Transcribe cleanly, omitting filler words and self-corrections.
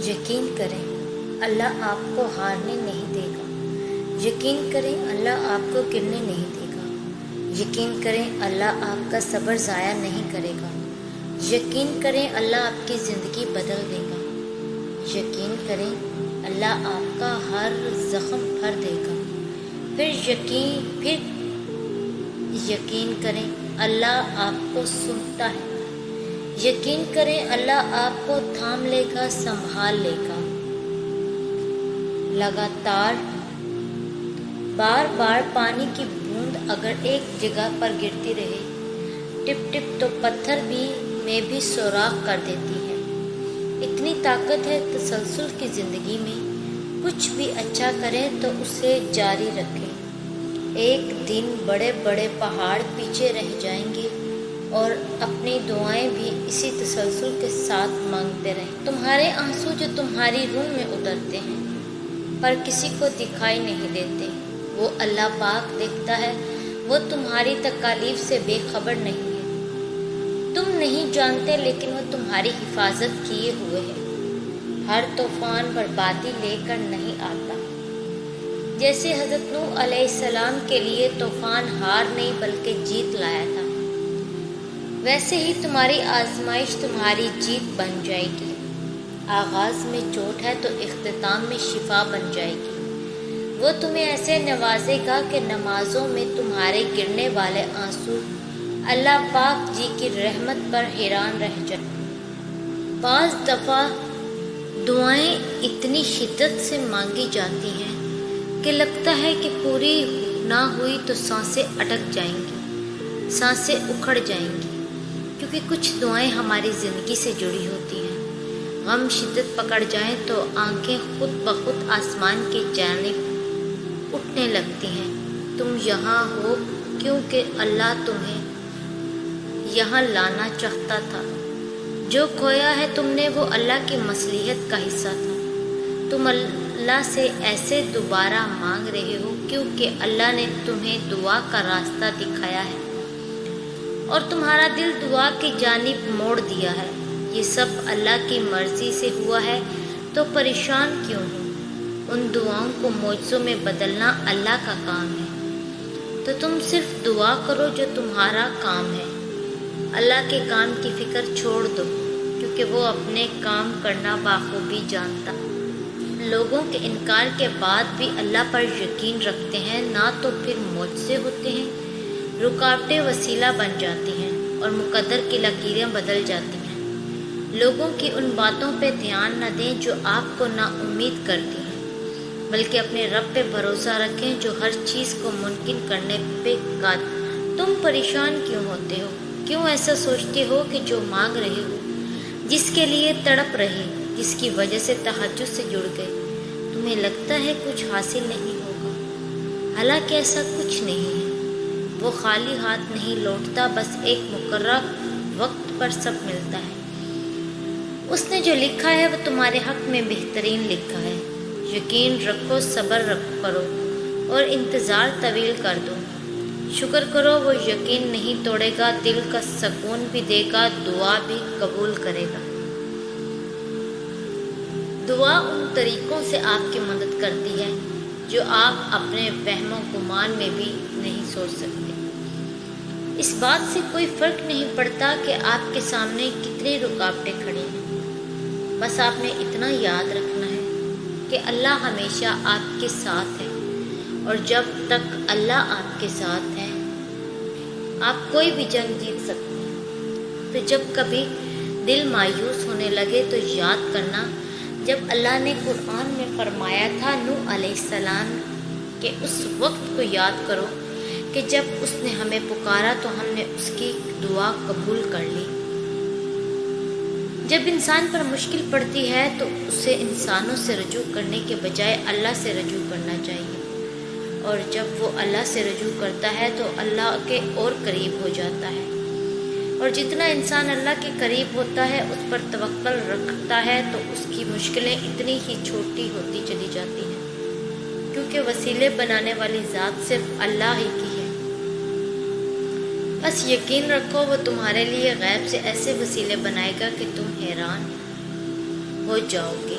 یقین کریں اللہ آپ کو ہارنے نہیں دے گا۔ یقین کریں اللہ آپ کو گرنے نہیں دے گا۔ یقین کریں اللہ آپ کا صبر ضائع نہیں کرے گا۔ یقین کریں اللہ آپ کی زندگی بدل دے گا۔ یقین کریں اللہ آپ کا ہر زخم بھر دے گا۔ پھر یقین کریں اللہ آپ کو سنتا ہے۔ یقین کریں اللہ آپ کو تھام لے گا، سنبھال لے گا۔ لگاتار بار بار پانی کی بوند اگر ایک جگہ پر گرتی رہے ٹپ ٹپ تو پتھر میں بھی سوراخ کر دیتی ہے۔ اتنی طاقت ہے تسلسل کی زندگی میں۔ کچھ بھی اچھا کریں تو اسے جاری رکھیں۔ ایک دن بڑے بڑے پہاڑ پیچھے رہ جائیں گے اور اپنی دعائیں بھی اسی تسلسل کے ساتھ مانگتے رہیں۔ تمہارے آنسو جو تمہاری روح میں اترتے ہیں پر کسی کو دکھائی نہیں دیتے، وہ اللہ پاک دیکھتا ہے۔ وہ تمہاری تکالیف سے بے خبر نہیں ہے۔ تم نہیں جانتے لیکن وہ تمہاری حفاظت کیے ہوئے ہے۔ ہر طوفان بربادی لے کر نہیں آتا۔ جیسے حضرت نوح علیہ السلام کے لیے طوفان ہار نہیں بلکہ جیت لایا تھا، ویسے ہی تمہاری آزمائش تمہاری جیت بن جائے گی۔ آغاز میں چوٹ ہے تو اختتام میں شفا بن جائے گی۔ وہ تمہیں ایسے نوازے گا کہ نمازوں میں تمہارے گرنے والے آنسو اللہ پاک جی کی رحمت پر حیران رہ جائیں۔ بعض دفعہ دعائیں اتنی شدت سے مانگی جاتی ہیں کہ لگتا ہے کہ پوری نہ ہوئی تو سانسیں اٹک جائیں گی، سانسیں اکھڑ جائیں گی، کیونکہ کچھ دعائیں ہماری زندگی سے جڑی ہوتی ہیں۔ غم شدت پکڑ جائیں تو آنکھیں خود بخود آسمان کی جانب اٹھنے لگتی ہیں۔ تم یہاں ہو کیونکہ اللہ تمہیں یہاں لانا چاہتا تھا۔ جو کھویا ہے تم نے وہ اللہ کی مصلحت کا حصہ تھا۔ تم اللہ سے ایسے دوبارہ مانگ رہے ہو کیونکہ اللہ نے تمہیں دعا کا راستہ دکھایا ہے اور تمہارا دل دعا کی جانب موڑ دیا ہے۔ یہ سب اللہ کی مرضی سے ہوا ہے تو پریشان کیوں ہو؟ ان دعاؤں کو معجزوں میں بدلنا اللہ کا کام ہے، تو تم صرف دعا کرو جو تمہارا کام ہے۔ اللہ کے کام کی فکر چھوڑ دو کیونکہ وہ اپنے کام کرنا بخوبی جانتا۔ لوگوں کے انکار کے بعد بھی اللہ پر یقین رکھتے ہیں نہ تو پھر معجزے ہوتے ہیں، رکاوٹیں وسیلہ بن جاتی ہیں اور مقدر کی لکیریں بدل جاتی ہیں۔ لوگوں کی ان باتوں پہ دھیان نہ دیں جو آپ کو نا امید کرتی ہیں، بلکہ اپنے رب پہ بھروسہ رکھیں جو ہر چیز کو ممکن کرنے پہ قادر۔ تم پریشان کیوں ہوتے ہو؟ کیوں ایسا سوچتے ہو کہ جو مانگ رہے ہو، جس کے لیے تڑپ رہے، جس کی وجہ سے تہجد سے جڑ گئے، تمہیں لگتا ہے کچھ حاصل نہیں ہوگا؟ حالانکہ ایسا کچھ نہیں ہے۔ وہ خالی ہاتھ نہیں لوٹتا، بس ایک مقررہ وقت پر سب ملتا ہے۔ اس نے جو لکھا ہے وہ تمہارے حق میں بہترین لکھا ہے۔ یقین رکھو، صبر کرو اور انتظار طویل کر دو۔ شکر کرو، وہ یقین نہیں توڑے گا، دل کا سکون بھی دے گا، دعا بھی قبول کرے گا۔ دعا ان طریقوں سے آپ کی مدد کرتی ہے جو آپ اپنے وہم و گمان میں بھی نہیں سوچ سکتے۔ اس بات سے کوئی فرق نہیں پڑتا کہ آپ کے سامنے کتنی رکاوٹیں کھڑی ہیں، بس آپ نے اتنا یاد رکھنا ہے کہ اللہ ہمیشہ آپ کے ساتھ ہے، اور جب تک اللہ آپ کے ساتھ ہے آپ کوئی بھی جنگ جیت سکتے ہیں۔ تو جب کبھی دل مایوس ہونے لگے تو یاد کرنا جب اللہ نے قرآن میں فرمایا تھا نوح علیہ السلام کے اس وقت کو یاد کرو کہ جب اس نے ہمیں پکارا تو ہم نے اس کی دعا قبول کر لی۔ جب انسان پر مشکل پڑتی ہے تو اسے انسانوں سے رجوع کرنے کے بجائے اللہ سے رجوع کرنا چاہیے، اور جب وہ اللہ سے رجوع کرتا ہے تو اللہ کے اور قریب ہو جاتا ہے، اور جتنا انسان اللہ کے قریب ہوتا ہے، اس پر توکل رکھتا ہے، تو اس کی مشکلیں اتنی ہی چھوٹی ہوتی چلی جاتی ہیں، کیونکہ وسیلے بنانے والی ذات صرف اللہ ہی کی ہے۔ بس یقین رکھو وہ تمہارے لیے غیب سے ایسے وسیلے بنائے گا کہ تم حیران ہو جاؤ گے۔